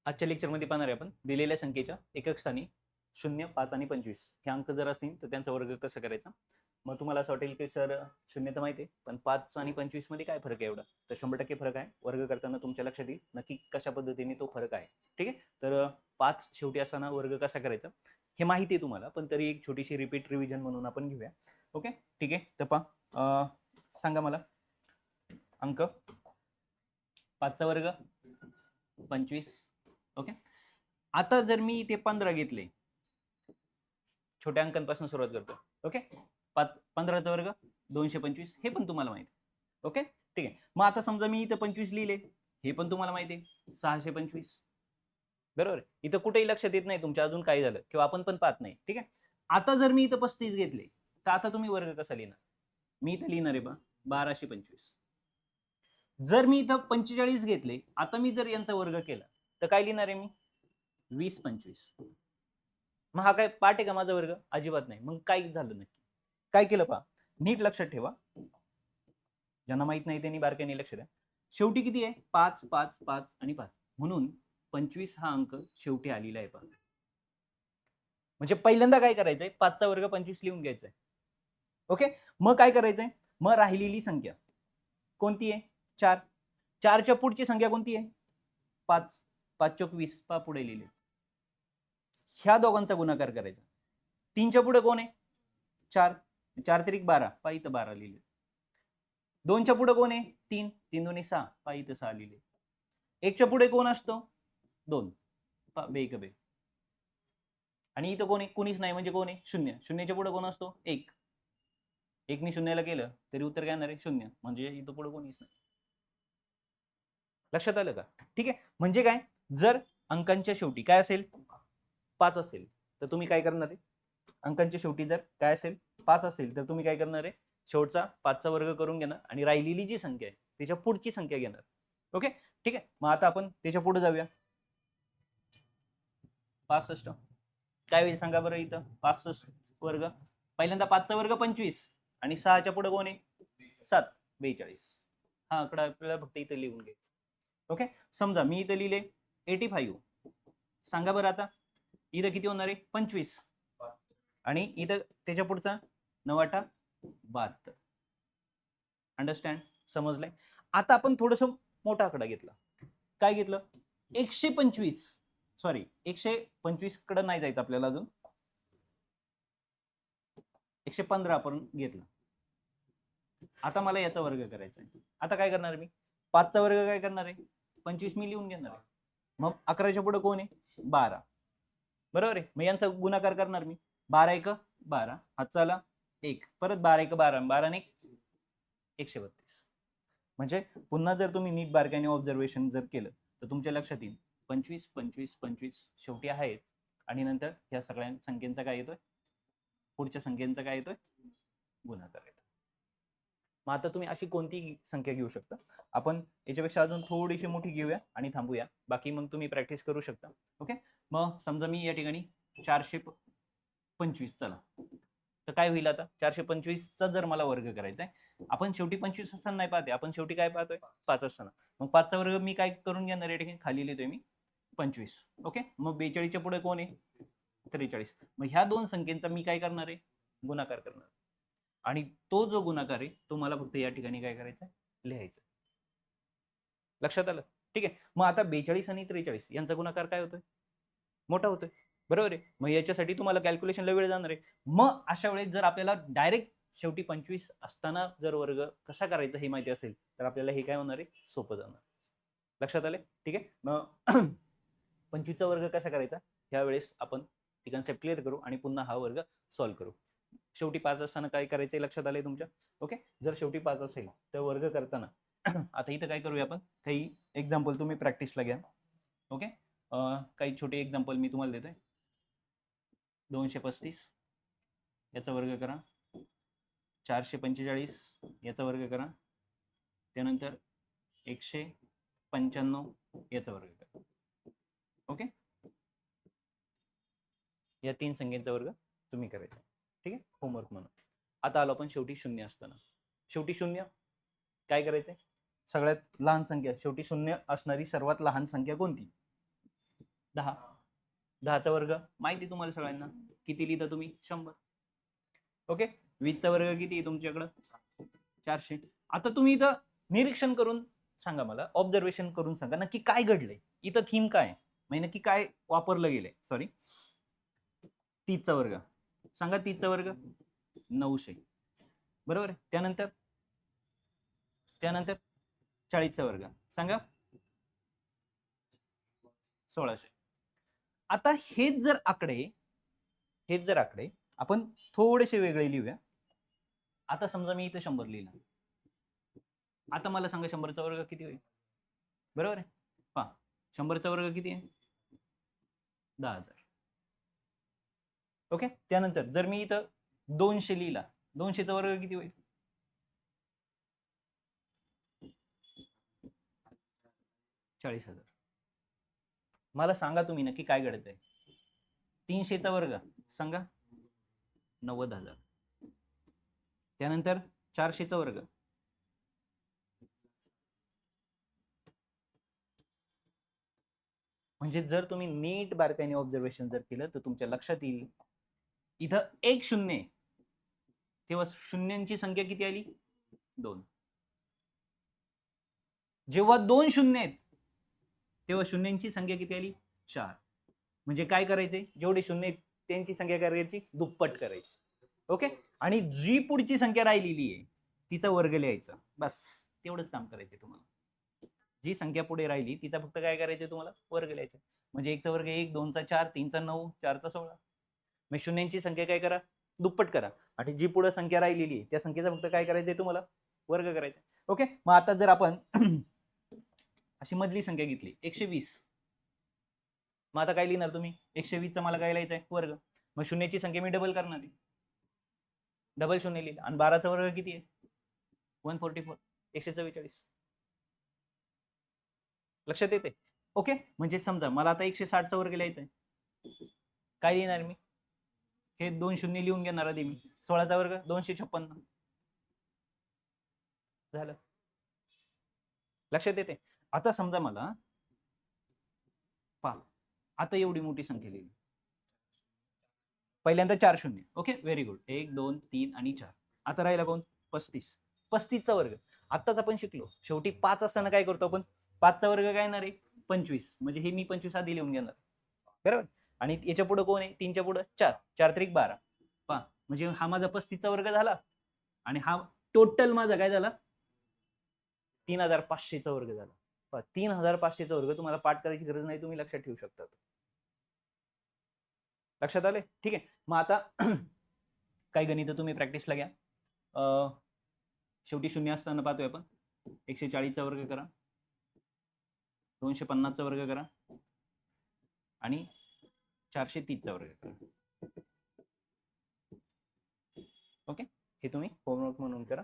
आजच्या लेक्चरमध्ये पाहणार आहे आपण दिलेल्या संख्येच्या एकक स्थानी 0, 5 आणि 25 हे अंक जर असतील तर त्यांचा वर्ग कसा करायचा. मग तुम्हाला असं वाटेल की सर 0 तर माहिती आहे, पण 5 आणि 25 मध्ये काय फरक आहे एवढा. तर 100% फरक आहे. वर्ग करताना तुमच्या लक्षात येईल नक्की कशा पद्धतीने तो फरक आहे. ठीक आहे. तर 5 शेवटी असताना वर्ग कसा करायचा हे माहिती आहे तुम्हाला, पण तरी एक छोटीशी रिपीट रिव्हिजन म्हणून आपण घेऊया. ओके, ठीक आहे. तर पहा, सांगा मला अंक 5 चा वर्ग 25. ओके, आता जर मी इथे 15 घेतले, छोट्या अंकांपासून सुरुवात करतो. ओके, 15चा वर्ग 225 हे पण तुम्हाला माहिती. ओके, ठीक आहे. मग आता समजा मी इथं 25 लिहिले, हे पण तुम्हाला माहिती आहे 625. बरोबर, इथं कुठेही लक्षात येत नाही तुमच्या अजून काय झालं किंवा आपण पण पाहत नाही. ठीक आहे. आता जर मी इथं 35 घेतले तर आता तुम्ही वर्ग कसा लिहिणार. मी इथं लिहिणार आहे बा 1225. जर मी इथं 45 घेतले, आता मी जर यांचा वर्ग केला तर काय लिहिणार आहे मी 2025. मग हा काय पाठ आहे का माझा वर्ग? अजिबात नाही. मग काय झालं नक्की, काय केलं पहा, नीट लक्षात ठेवा. ज्यांना माहित नाही त्यांनी बारकाईने लक्ष द्या. शेवटी किती आहे 5 5 5 आणि 5, म्हणून 25 हा अंक शेवटी आलेला आहे पहा. म्हणजे पहिल्यांदा काय करायचंय, 5 चा वर्ग 25 लिहून घ्यायचा आहे. ओके, मग काय करायचंय, मग राहिलेली संख्या कोणती आहे 4. 4च्या पुढची संख्या कोणती आहे 5. 5 चोक 20 पहा पुढे लिहिले. ह्या दोघांचा गुणाकार करायचा. 3च्या पुढे कोण आहे 4. 4 त्रिक 12 पहा इथं 12 लिहिले. 2च्या पुढे कोण आहे 3. 3 दोन्ही 6 पहा इथं 6 लिहिले. 1च्या पुढे कोण असतो 2 पहा बे एक बे. आणि इथं कोण आहे कोणीच नाही, म्हणजे कोण आहे 0. 0च्या पुढे कोण असतो 1. 1 नी 0ला केलं तरी उत्तर काय येणार आहे 0, म्हणजे इथं पुढे कोणीच नाही. लक्षात आलं का? ठीक आहे. म्हणजे काय, जर अंकांच्या शेवटी काय असेल 5 असेल तर तुम्ही काय करणार आहे, अंकांच्या शेवटी जर काय असेल 5 असेल तर तुम्ही काय करणार आहे, शेवटचा 5 चा वर्ग करून घेणार आणि राहिलेली जी संख्या आहे त्याच्या पुढची संख्या घेणार. ओके, ठीक आहे. मग आता आपण त्याच्या पुढे जाऊया. 65 काय होईल सांगा बरं. इथं 65 वर्ग, पहिल्यांदा 5 चा वर्ग 25 आणि 6च्या पुढे कोण आहे 7 42. हा आकडा आपल्याला फक्त इथं लिहून घ्यायचा. ओके, समजा मी इथं लिहिले 85. सांगा बरं आता इथं किती होणार आहे 25 आणि इथं त्याच्या पुढचा 9 72. अंडरस्टँड, समजलंय. आता आपण थोडस मोठा आकडा घेतला. काय घेतलं 125, सॉरी 125 कडे नाही जायचं आपल्याला, अजून 115 आपण घेतला. आता मला याचा वर्ग करायचा आहे. आता काय करणार मी 5 चा वर्ग काय करणार आहे 25 मी लिहून घेणार आहे. मग 11च्या पुढे कोण आहे 12. बरोबर आहे. मग यांचा गुणाकार करणार मी 12 1 12, हातचा आला 1, परत 12 1 12, 12 1 132. म्हणजे पुन्हा जर तुम्ही नीट बारकाईने ऑब्झर्वेशन जर केलं तर तुमच्या लक्षात येईल 25 25 25 शेवटी आहेत आणि नंतर ह्या सगळ्या संख्यांचा काय येतोय, पुढच्या संख्यांचा काय येतोय गुणाकार येतो. मग आता तुम्ही अशी कोणती संख्या घेऊ शकता. आपण याच्यापेक्षा अजून थोडीशी मोठी घेऊया आणि थांबूया, बाकी मग तुम्ही प्रॅक्टिस करू शकता. ओके, मग समजा मी या ठिकाणी 425, चला तर काय होईल आता 425 चा जर मला वर्ग करायचा आहे, आपण शेवटी 25 असताना नाही पाहते, आपण शेवटी काय पाहतोय 5 असताना. मग 5 चा वर्ग मी काय करून घेणार या ठिकाणी खाली लिहितोय मी 25. ओके, मग 42च्या पुढे कोण आहे 43. मग ह्या दोन संख्येचा मी काय करणार आहे गुणाकार करणार, आणि तो जो गुणाकार आहे तो मला फक्त या ठिकाणी काय करायचा लिहायचा. लक्षात आलं? ठीक आहे. मग आता 42 आणि 43 यांचा गुणाकार काय होतोय मोठा होतोय. बरोबर आहे. मग याच्यासाठी तुम्हाला कॅल्क्युलेशनला वेळ जाणार आहे. मग अशा वेळेस जर आपल्याला डायरेक्ट शेवटी 25 असताना जर वर्ग कसा करायचा हे माहिती असेल तर आपल्याला हे काय होणार आहे सोपं जाणार. लक्षात आले? ठीक आहे. मग 25 चा वर्ग कसा करायचा यावेळेस आपण ती कन्सेप्ट क्लिअर करू आणि पुन्हा हा वर्ग सॉल्व्ह करू. शेवटी 5 असताना काय करायचं लक्षात आलंय तुमच्या. ओके, जर शेवटी 5 असेल तर वर्ग करताना आता इथं काय करूया आपण, काही एक्झाम्पल तुम्ही प्रॅक्टिसला घ्या. ओके, काही छोटे एक्झाम्पल मी तुम्हाला देतोय. 235 याचा वर्ग करा, 445 याचा वर्ग करा, त्यानंतर 195 याचा वर्ग करा. ओके, या 3 संख्येचा वर्ग तुम्ही करायचा. ठीक आहे, होमवर्क म्हणून. आता आलो आपण शेवटी 0 असताना. शेवटी 0 काय करायचंय, सगळ्यात लहान संख्या शेवटी 0 असणारी सर्वात लहान संख्या कोणती 10. 10चा वर्ग माहिती तुम्हाला सगळ्यांना, किती लिहिता तुम्ही? 100. ओके. 20चा वर्ग किती आहे तुमच्याकडं? 400. आता तुम्ही इथं निरीक्षण करून सांगा मला, ऑब्झर्वेशन करून सांगा नक्की काय घडलंय इथं, थीम काय म्हणजे नक्की काय वापरलं गेलंय. सॉरी, 30चा वर्ग सांगा. 30चा वर्ग 900, बरोबर आहे. त्यानंतर 40चा वर्ग सांगा 1600. आता हेच जर आकडे आपण थोडेसे वेगळे लिहूया. आता समजा मी इथे 100 लिहिला, आता मला सांगा 100चा वर्ग किती होईल? बरोबर आहे. पहा, 100चा वर्ग किती आहे? 10,000. ओके. त्यानंतर जर मी इथं 200 लिहिला, 200चा वर्ग किती होईल? 40,000. मला सांगा तुम्ही नक्की काय घडत आहे? 300चा वर्ग सांगा 90,000. त्यानंतर 400चा वर्ग म्हणजे जर तुम्ही नीट बारकाईने ऑब्झर्वेशन जर केलं तर तुमच्या लक्षात येईल, इथं एक शून्य तेव्हा शून्यांची संख्या किती आली? 2. जेव्हा 2 शून्य आहेत तेव्हा शून्यांची संख्या किती आली? 4. म्हणजे काय करायचे? जेवढे शून्य आहेत त्यांची संख्या करायची दुप्पट करायची. ओके. आणि जी पुढची संख्या राहिलेली आहे तिचा वर्ग लिहायचा, बस तेवढंच काम करायचं तुम्हाला. जी संख्या पुढे राहिली तिचा फक्त काय करायचं तुम्हाला? वर्ग लिहायचा. म्हणजे 1चा वर्ग 1, 2चा 4, 3चा 9, 4चा 16. मग शून्यांची संख्या काय करा? दुप्पट करा. आणि जी पुढे संख्या राहिलेली आहे त्या संख्येचा फक्त काय करायचंय तुम्हाला? वर्ग करायचा. ओके. मग आता जर आपण अशी मधली संख्या घेतली 120, मग आता काय लिहिणार तुम्ही? 120चा मला काय लिहायचंय? वर्ग. मग शून्याची संख्या मी डबल करणार आहे, डबल शून्य लिहिलं. आणि 12चा वर्ग किती आहे? 144, 144. लक्षात येते? ओके. म्हणजे समजा मला आता 160चा वर्ग लिहायचा आहे, काय लिहिणार मी? हे 2 शून्य लिहून घेणार आधी मी. 16चा वर्ग 256 झालं. लक्षात येते? आता समजा मला पहा, आता एवढी मोठी संख्या लिहिली, पहिल्यांदा 4 शून्य. Okay, very good. 1, 2, 3 आणि 4. आता राहिला कोण? 35. 35चा वर्ग आत्ताच आपण शिकलो, शेवटी 5 असताना काय करतो आपण? 5चा वर्ग काय येणार आहे? 25. म्हणजे हे मी 25 आधी लिहून घेणार, बरोबर. आणि याच्या पुढे कोण आहे? 3च्या पुढे 4, 4 त्रिक 12. पहा, म्हणजे हा माझा 35चा वर्ग झाला आणि हा टोटल माझा काय झाला? 3500चा वर्ग झाला. 3500चा वर्ग तुम्हाला पाठ करायची गरज नाही, तुम्ही लक्षात ठेवू शकता. लक्षात आले? ठीक आहे. मग आता काही गणित तुम्ही प्रॅक्टिसला घ्या. शेवटी शून्य असताना पाहतोय आपण. 140चा वर्ग करा, 250चा वर्ग करा आणि 430चा वर्ग करा. ओके, हे तुम्ही होमवर्क म्हणून करा.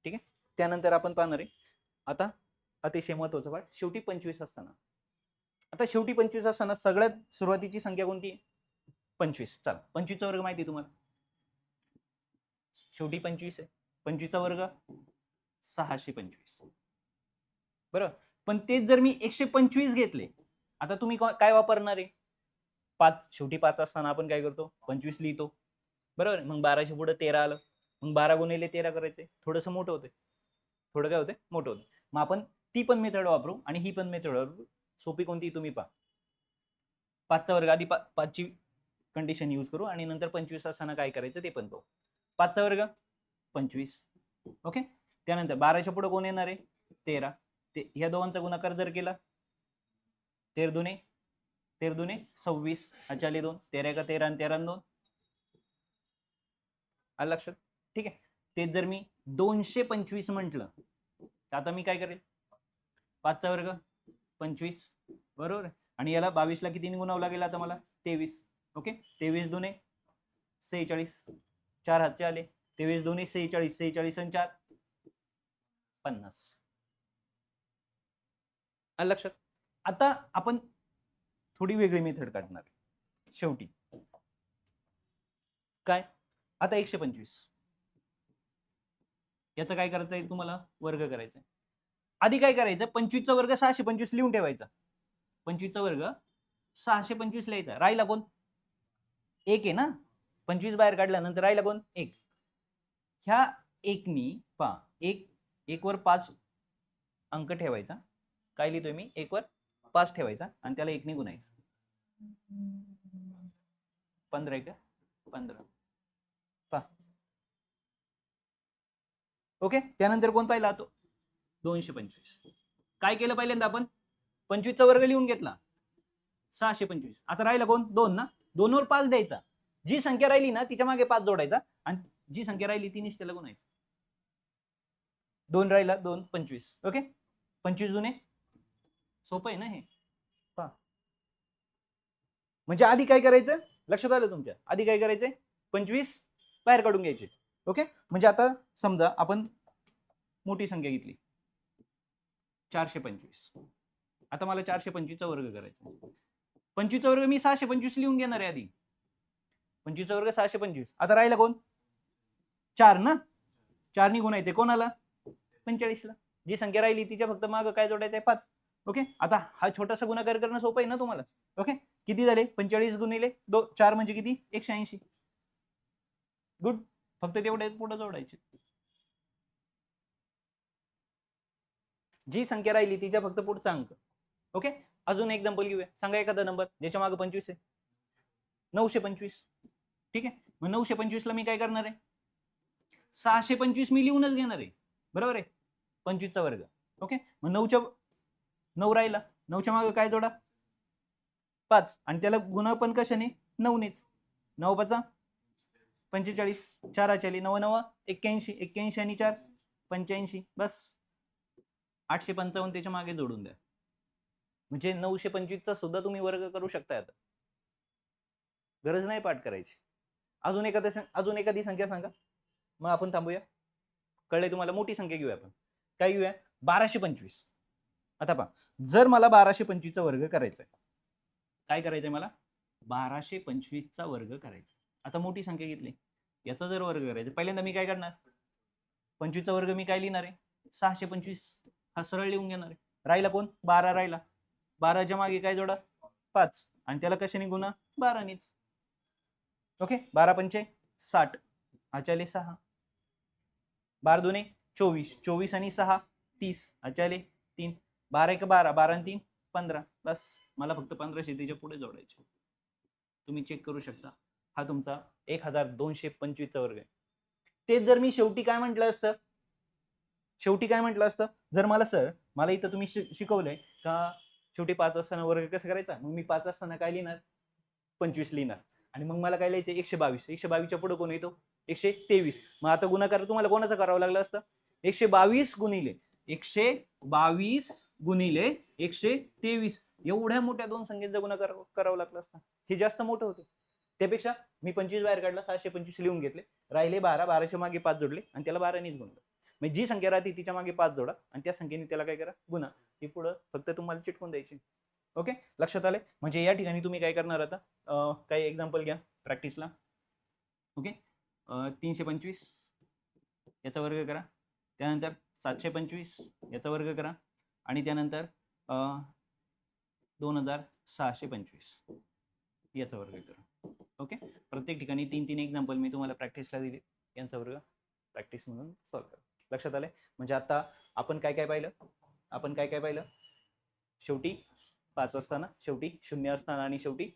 ठीक आहे. त्यानंतर आपण पाहणार आहे आता अतिशय महत्वाचा पाठ, शेवटी 25 असताना. आता शेवटी 25 असताना सगळ्यात सुरुवातीची संख्या कोणती आहे? 25. चला, 25चा वर्ग माहिती आहे तुम्हाला? शेवटी 25 आहे. 25चा वर्ग 625, बरोबर. पण तेच जर मी 125 घेतले, आता तुम्ही काय वापरणार आहे? 5. शेवटी 5 असताना आपण काय करतो? 25 लिहितो, बरोबर. मग 12च्या पुढे 13 आलं, मग 12 गुणिले 13 करायचे, थोडंसं मोठं होते, थोडं काय होते? मोठं होते. मग आपण ती पण मेथड वापरू आणि ही पण मेथड वापरू. सोपी कोणती तुम्ही पहा. 5चा वर्ग आधी 5ची कंडिशन यूज करू आणि नंतर 25 असताना काय करायचं ते पण पाहू. 5चा वर्ग 25. ओके. त्यानंतर 12च्या पुढे कोण येणार आहे? 13. ह्या दोघांचा गुणाकार जर केला, 13 दुने 26, चाले 2, 13 का 13 आणि 13 2. आलं लक्षात? ठीक आहे. ते जर मी 225 म्हटलं तर आता मी काय करेल? 5चा वर्ग 25, बरोबर. आणि याला 22ला किती गुणावं लागेल आता मला? 23. ओके. 23 दुने 46, 4 हातचे आले. 23 दुने 46, 46 आणि 4 50. आलं लक्षात? आता आपण थोडी वेगळी मेथड काढणार. शेवटी काय? आता 125 याचा काय करायचं आहे तुम्हाला? वर्ग करायचा आहे. आधी काय करायचं? 25चा वर्ग 625 लिहून ठेवायचा. 25चा वर्ग 625 लिहायचा. राहिला कोण? एक आहे ना. 25 बाहेर काढल्यानंतर राहिला कोण? एक. ह्या एकनी पहा, एक वर 5 अंक ठेवायचा. काय लिहितोय मी? 1 वर 5 ठेवायचा आणि त्याला 1 ने गुणायचं. 15 आहे का? 15. पहा. ओके. त्यानंतर कोण पाहिला? तो 225. काय केलं पहिल्यांदा आपण? 25 चा वर्ग लिहून घेतला. 625. आता राहिला कोण? 2 ना. 2 वर 5 द्यायचा. जी संख्या राहिली ना तिच्या मागे 5 जोडायचा आणि जी संख्या राहिली ती निश्चितला गुणायचं. 2 राहिला, 2 25. ओके. 25 दुने सोपं आहे ना हे. पहा. म्हणजे आधी काय करायचं? लक्षात आलं तुमच्या? आधी काय करायचंय? 25 बाहेर काढून घ्यायचे. ओके. म्हणजे आता समजा आपण मोठी संख्या घेतली 425. आता मला 425 चा वर्ग करायचा. 25 चा वर्ग मी 625 लिहून घेणार आहे आधी. 25 चा वर्ग 625. आता राहिला कोण? 4 ना. 4 ने गुणायचे कोणाला? 45 ला. जी संख्या राहिली तिच्या फक्त माग काय जोडायचं आहे? 5. ओके. आता हा छोटासा गुणाकार करणं सोपं आहे ना तुम्हाला? ओके. किती झाले? 45 गुणिले 4 म्हणजे किती? 180. गुड. फक्त तेवढे पुढे जोडायचे. जी संख्या राहिली तिच्या फक्त पुढचा अंक. ओके. अजून एक्झाम्पल घेऊया. सांगा एखादा नंबर ज्याच्या मागे 25 आहे. 925. ठीक आहे. मग 925 ला मी काय करणार आहे? 625 मी लिहूनच घेणार आहे. बरोबर आहे. 25 चा वर्ग. ओके. मग 9 राहिला. 9च्या मागे काय जोडा? 5 आणि त्याला गुणा पण कशाने? 9 नेच. 9 5 45. 4 चली 9 9 81. 81 आणि 4 85. बस 855 त्याच्या मागे जोडून द्या. म्हणजे 925 चा सुद्धा तुम्ही वर्ग करू शकता. आता गरज नाही पाठ करायची. अजून एखादी संख्या सांगा, मग आपण थांबूया. कळले तुम्हाला? मोठी संख्या घेऊया आपण. काय घेऊया? 1225. आता पहा, जर मला 1225 चा वर्ग करायचा आहे, काय करायचंय मला? 1225 चा वर्ग करायचा. आता मोठी संख्या घेतली, याचा जर वर्ग करायचा, पहिल्यांदा मी काय करणार? 25 चा वर्ग मी काय लिहिणार आहे? 625. हा सरळ लिहून घेणार आहे. राहिला कोण? 12 राहिला. 12च्या मागे काय जोडा? 5 आणि त्याला कशाने गुणा? 12 नेच. ओके. 12 पंचे 60. अचाले 6. 12 दुने 24. 24 आणि 6 30. अचाले 3. 12 1 12. 12 आणि 3 15. बस मला फक्त 15 शेतीच्या पुढे जोडायचे. तुम्ही चेक करू शकता. हा तुमचा 1225 चा वर्ग आहे. तेच जर मी शेवटी काय म्हटलं असतं? शेवटी काय म्हटलं असतं? जर मला इथं तुम्ही शिकवलंय का शेवटी 5 असताना वर्ग कसं करायचा? मग मी 5 असताना काय लिहिणार? 25 लिहिणार. आणि मग मला काय लिहायचं? 122. 122च्या पुढे कोण येतो? 123. मग आता गुणाकार तुम्हाला कोणाचा करावं लागलं असतं? 122 गुणिले 123 एवढ्या मोठ्या दोन संख्येचा गुणाकार करावा लागला असता. हे जास्त मोठं होतं. त्यापेक्षा मी 25 बाहेर काढला, 625 लिहून घेतले. राहिले 12. 12च्या मागे 5 जोडले आणि त्याला 12 नेच गुणलं. म्हणजे जी संख्या राहते तिच्या मागे 5 जोडा आणि त्या संख्येने त्याला काय करा? गुणा. ही पुढे फक्त तुम्हाला चिटकून द्यायची. ओके. लक्षात आले? म्हणजे या ठिकाणी तुम्ही काय करणार आता? काही एक्झाम्पल घ्या प्रॅक्टिसला. ओके. 325 याचा वर्ग करा. त्यानंतर 725 याचा वर्ग करा आणि त्यानंतर 2625 याचा वर्ग करा. ओके. प्रत्येक ठिकाणी 3 एक्झाम्पल मी तुम्हाला प्रॅक्टिसला दिले. यांचा वर्ग प्रॅक्टिस म्हणून सॉल्व्ह करा. लक्षात आले? म्हणजे आता आपण काय काय पाहिलं? शेवटी 5 असताना, शेवटी 0 असताना आणि शेवटी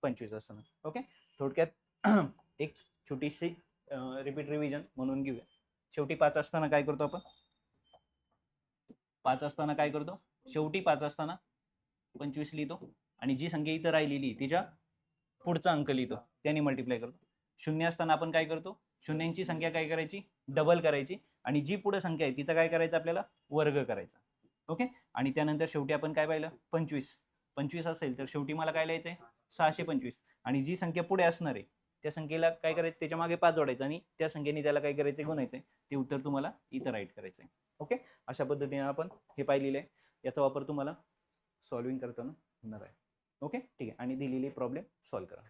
25 असताना. ओके. थोडक्यात एक छोटीशी रिपीट रिव्हिजन म्हणून घेऊया. शेवटी 5 असताना काय करतो आपण? 5 असताना काय करतो? शेवटी 5 असताना 25 लिहितो आणि जी संख्या इथं राहिलेली तिच्या पुढचा अंक लिहितो, त्याने मल्टिप्लाय करतो. 0 असताना आपण काय करतो? शून्यांची संख्या काय करायची? डबल करायची आणि जी पुढे संख्या आहे तिचा काय करायचं? आपल्याला वर्ग करायचा. ओके. आणि त्यानंतर शेवटी आपण काय पाहिलं? 25 असेल तर शेवटी मला काय लिहायचंय? 625 आणि जी संख्या पुढे असणार आहे त्या संख्येला काय करायचं? त्याच्या मागे 5 जोडायचं आणि त्या संख्येने त्याला काय करायचंय? गुणायचंय. ते उत्तर तुम्हाला इथं राईट करायचंय. ओके. अशा पद्धतीने आपण हे पाहिलेलं आहे. याचा वापर तुम्हाला सॉल्विंग करताना होणार आहे. ओके. ठीक आहे. आणि दिलेली प्रॉब्लेम सॉल्व्ह करा.